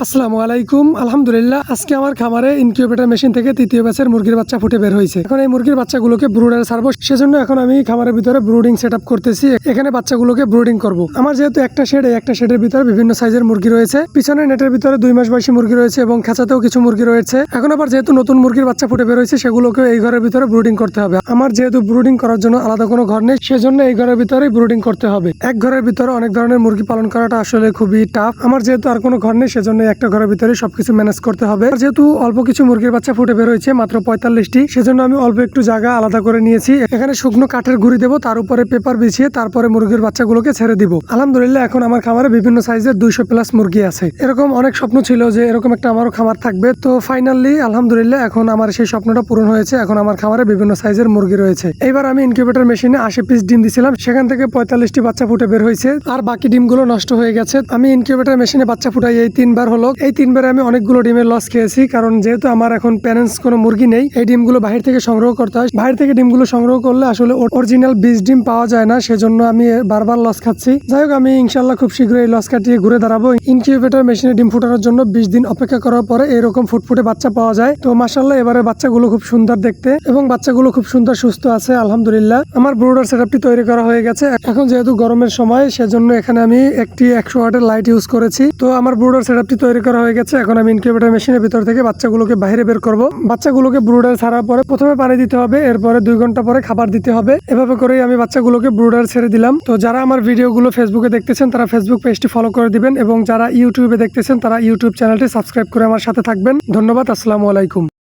আসসালামু আলাইকুম। আলহামদুলিল্লাহ, আজকে আমার খামারে ইনকিউবেটর মেশিন থেকে তৃতীয় ব্যাচের মুরগির বাচ্চা ফুটে বের হয়েছে। এখন এই মুরগির বাচ্চাগুলোকে ব্রুডারে ছাড়বো, সেজন্য এখন আমি খামারের ভিতরে ব্রুডিং সেটআপ করতেছি। এখানে বাচ্চাগুলোকে ব্রুডিং করব। আমার যেহেতু একটা শেড, এই একটা শেডের ভিতরে বিভিন্ন সাইজের মুরগি রয়েছে। পিছনে নেটের ভিতরে 2 মাস বয়সী মুরগি রয়েছে এবং খাঁচাতেও কিছু মুরগি রয়েছে। এখন আবার যেহেতু নতুন মুরগির বাচ্চা ফুটে বের হয়েছে, সেগুলোকে এই ঘরের ভিতরে ব্রুডিং করতে হবে। আমার যেহেতু ব্রুডিং করার জন্য আলাদা কোনো ঘর নেই, সেজন্য এই ঘরের ভিতরেই ব্রুডিং করতে হবে। এক ঘরের ভিতরে অনেক ধরনের মুরগি পালন করাটা আসলে খুবই টাফ। আমার যেহেতু আর কোনো ঘর নেই, সেজন্য একটা ঘরের ভিতরে সবকিছু ম্যানেজ করতে হবে। যেহেতু অল্প কিছু মুরগির বাচ্চা ফুটে বের হয়েছে, মাত্র 45টি, সেজন্য আমি অল্প একটু জায়গা আলাদা করে নিয়েছি। এখানে শুকনো কাঠের গুঁড়ি দেবো, তার উপরে পেপার বিছিয়ে তারপরে মুরগির বাচ্চাগুলোকে ছেড়ে দিব। আলহামদুলিল্লাহ, এখন আমার খামারে বিভিন্ন সাইজের 200+ মুরগি আছে। এরকম অনেক স্বপ্ন ছিল যে এরকম একটা আমারও খামার থাকবে। তো ফাইনালি আলহামদুলিল্লাহ এখন আমার সেই স্বপ্নটা পূরণ হয়েছে। এখন আমার খামারে বিভিন্ন সাইজের মুরগি রয়েছে। এইবার আমি ইনকিউবেটর মেশিনে 80 পিস ডিম দিছিলাম, সেখান থেকে 45টি বাচ্চা ফুটে বের হয়েছে, আর বাকি ডিমগুলো নষ্ট হয়ে গেছে। আমি ইনকিউবেটর মেশিনে বাচ্চা ফুটাই এই 3বার হলো। এই 3বারে আমি অনেকগুলো ডিমের লস খেয়েছি, কারণ যেহেতু আমার এখন প্যারেন্টস কোনো মুরগি নেই, এই ডিমগুলো বাহির থেকে সংগ্রহ করতে হয়। বাহির থেকে ডিমগুলো সংগ্রহ করলে আসলে অরিজিনাল বীজ ডিম পাওয়া যায় না, সেজন্য আমি বারবার লস খাচ্ছি। যাই হোক, আমি ইনশাল্লাহ খুব শীঘ্রই এই লস কাটিয়ে ঘুরে দাঁড়াবো। ইনকিউবেটর মেশিনে ডিম ফুটানোর জন্য 20 দিন অপেক্ষা করার পরে এরকম ফুটফুটে বাচ্চা পাওয়া যায়। তো মাশাআল্লাহ, এবারে বাচ্চাগুলো খুব সুন্দর দেখতে এবং বাচ্চাগুলো খুব সুন্দর সুস্থ আছে আলহামদুলিল্লাহ। আমার ব্রুডার সেটআপটি তৈরি করা হয়ে গেছে। এখন যেহেতু গরমের সময়, সেজন্য এখানে আমি একটি 100 ওয়াটের লাইট ইউজ করেছি। তো আমার ব্রুডার সেটআপটি তৈরি করা হয়ে গেছে। এখন আমি ইনকিউবেটর মেশিনের ভিতর থেকে বাচ্চাগুলোকে বাইরে বের করব। বাচ্চাগুলোকে ব্রুডার ছাড়ার পরে প্রথমে পানি দিতে হবে, এরপরে 2 ঘন্টা পরে খাবার দিতে হবে। এভাবে করেই আমি বাচ্চাগুলোকে ব্রুডার ছেড়ে দিলাম। তো যারা আমার ভিডিওগুলো ফেসবুকে দেখতেছেন, তারা ফেসবুক পেজটি ফলো করে দিবেন, এবং যারা ইউটিউবে দেখতেছেন, তারা ইউটিউব চ্যানেলটি সাবস্ক্রাইব করে আমার সাথে থাকবেন। ধন্যবাদ। আসসালামু আলাইকুম।